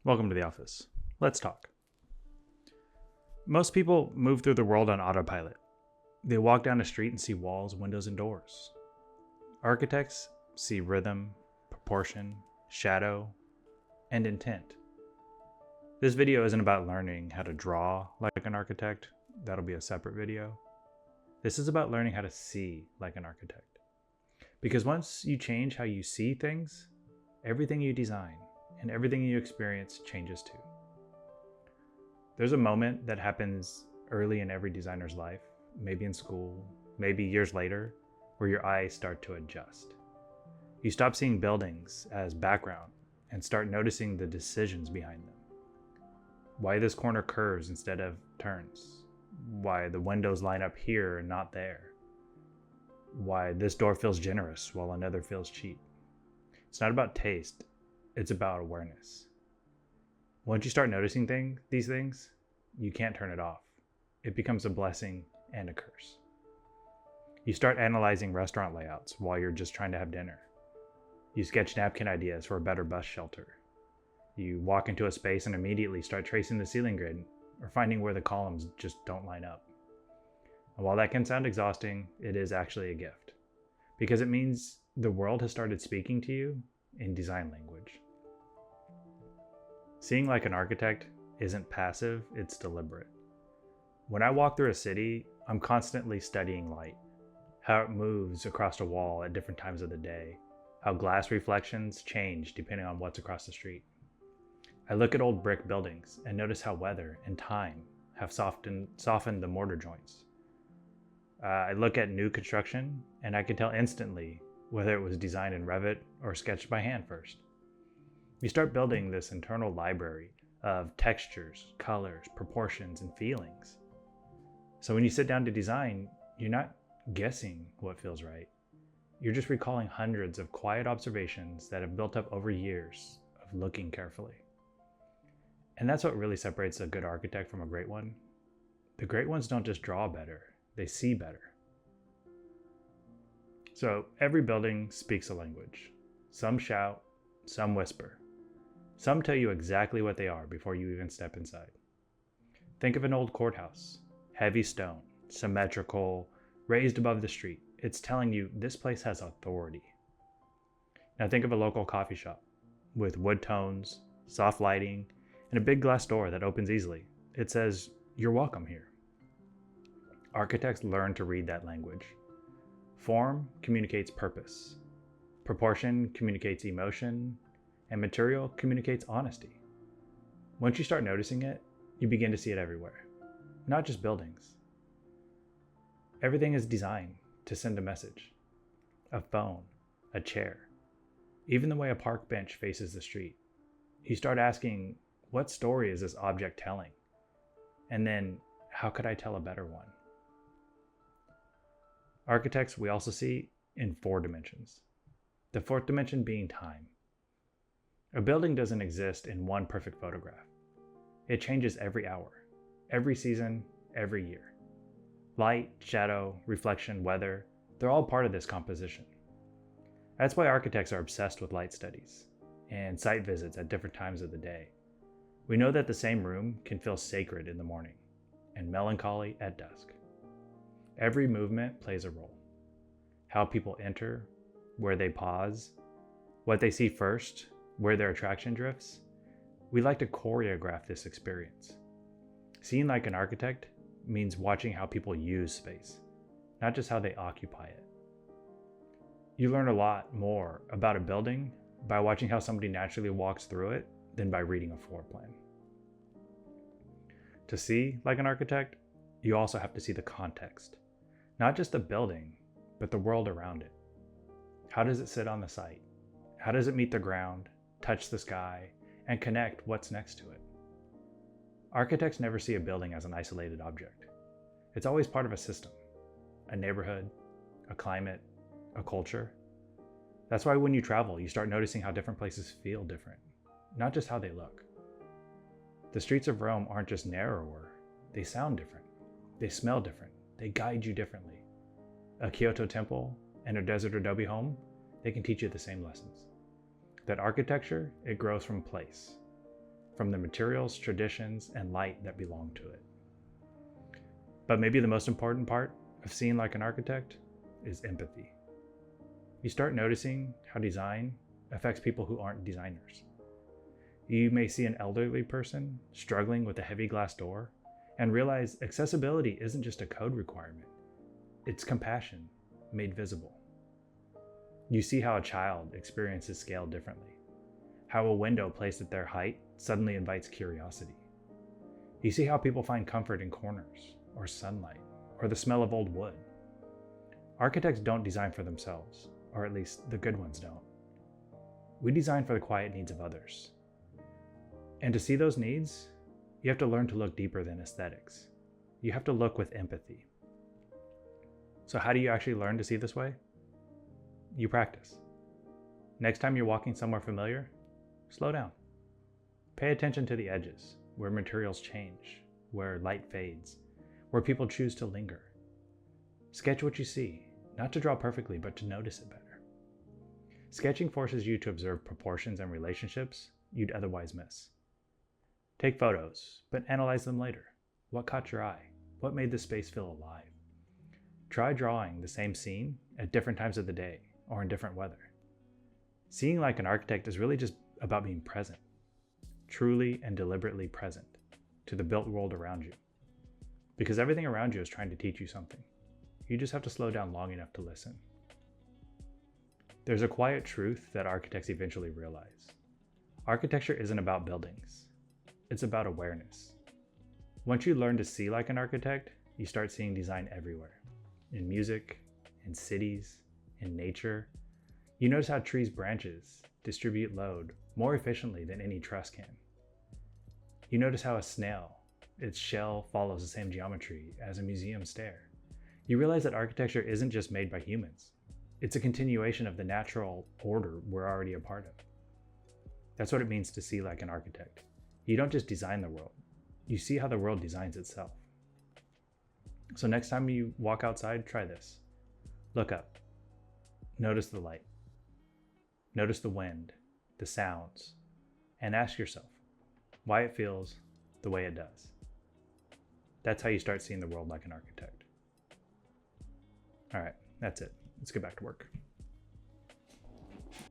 Welcome to the office. Let's talk. Most people move through the world on autopilot. They walk down a street and see walls, windows, and doors. Architects see rhythm, proportion, shadow, and intent. This video isn't about learning how to draw like an architect. That'll be a separate video. This is about learning how to see like an architect. Because once you change how you see things, everything you design and everything you experience changes too. There's a moment that happens early in every designer's life, maybe in school, maybe years later, where your eyes start to adjust. You stop seeing buildings as background and start noticing the decisions behind them. Why this corner curves instead of turns. Why the windows line up here and not there. Why this door feels generous while another feels cheap. It's not about taste, it's about awareness. Once you start noticing these things, you can't turn it off. It becomes a blessing and a curse. You start analyzing restaurant layouts while you're just trying to have dinner. You sketch napkin ideas for a better bus shelter. You walk into a space and immediately start tracing the ceiling grid or finding where the columns just don't line up. And while that can sound exhausting, it is actually a gift because it means the world has started speaking to you in design language. Seeing like an architect isn't passive, it's deliberate. When I walk through a city, I'm constantly studying light, how it moves across a wall at different times of the day, how glass reflections change depending on what's across the street. I look at old brick buildings and notice how weather and time have softened the mortar joints. I look at new construction and I can tell instantly whether it was designed in Revit or sketched by hand first. You start building this internal library of textures, colors, proportions, and feelings. So when you sit down to design, you're not guessing what feels right. You're just recalling hundreds of quiet observations that have built up over years of looking carefully. And that's what really separates a good architect from a great one. The great ones don't just draw better, they see better. So every building speaks a language. Some shout, some whisper. Some tell you exactly what they are before you even step inside. Think of an old courthouse, heavy stone, symmetrical, raised above the street. It's telling you this place has authority. Now think of a local coffee shop with wood tones, soft lighting, and a big glass door that opens easily. It says, "You're welcome here." Architects learn to read that language. Form communicates purpose. Proportion communicates emotion. And material communicates honesty. Once you start noticing it, you begin to see it everywhere. Not just buildings. Everything is designed to send a message. A phone, a chair, even the way a park bench faces the street. You start asking, what story is this object telling? And then, how could I tell a better one? Architects we also see in 4 dimensions. The 4th dimension being time. A building doesn't exist in one perfect photograph. It changes every hour, every season, every year. Light, shadow, reflection, weather, they're all part of this composition. That's why architects are obsessed with light studies and site visits at different times of the day. We know that the same room can feel sacred in the morning and melancholy at dusk. Every movement plays a role. How people enter, where they pause, what they see first, where their attraction drifts. We like to choreograph this experience. Seeing like an architect means watching how people use space, not just how they occupy it. You learn a lot more about a building by watching how somebody naturally walks through it than by reading a floor plan. To see like an architect, you also have to see the context, not just the building, but the world around it. How does it sit on the site? How does it meet the ground, touch the sky, and connect what's next to it? Architects never see a building as an isolated object. It's always part of a system, a neighborhood, a climate, a culture. That's why when you travel, you start noticing how different places feel different, not just how they look. The streets of Rome aren't just narrower, they sound different, they smell different, they guide you differently. A Kyoto temple and a desert adobe home, they can teach you the same lessons. That architecture, it grows from place from the materials, traditions, and light that belong to it. But maybe the most important part of seeing like an architect is empathy. You start noticing how design affects people who aren't designers. You may see an elderly person struggling with a heavy glass door and realize accessibility isn't just a code requirement, it's compassion made visible. You see how a child experiences scale differently, how a window placed at their height suddenly invites curiosity. You see how people find comfort in corners, or sunlight, or the smell of old wood. Architects don't design for themselves, or at least the good ones don't. We design for the quiet needs of others. And to see those needs, you have to learn to look deeper than aesthetics. You have to look with empathy. So how do you actually learn to see this way? You practice. Next time you're walking somewhere familiar, slow down. Pay attention to the edges, where materials change, where light fades, where people choose to linger. Sketch what you see, not to draw perfectly, but to notice it better. Sketching forces you to observe proportions and relationships you'd otherwise miss. Take photos, but analyze them later. What caught your eye? What made the space feel alive? Try drawing the same scene at different times of the day or in different weather. Seeing like an architect is really just about being present, truly and deliberately present to the built world around you. Because everything around you is trying to teach you something. You just have to slow down long enough to listen. There's a quiet truth that architects eventually realize. Architecture isn't about buildings. It's about awareness. Once you learn to see like an architect, you start seeing design everywhere. In music, in cities, in nature. You notice how trees' branches distribute load more efficiently than any truss can. You notice how a snail, its shell follows the same geometry as a museum stair. You realize that architecture isn't just made by humans. It's a continuation of the natural order we're already a part of. That's what it means to see like an architect. You don't just design the world, you see how the world designs itself. So next time you walk outside, try this. Look up. Notice the light. Notice the wind, the sounds, and ask yourself why it feels the way it does. That's how you start seeing the world like an architect. All right, that's it. Let's get back to work.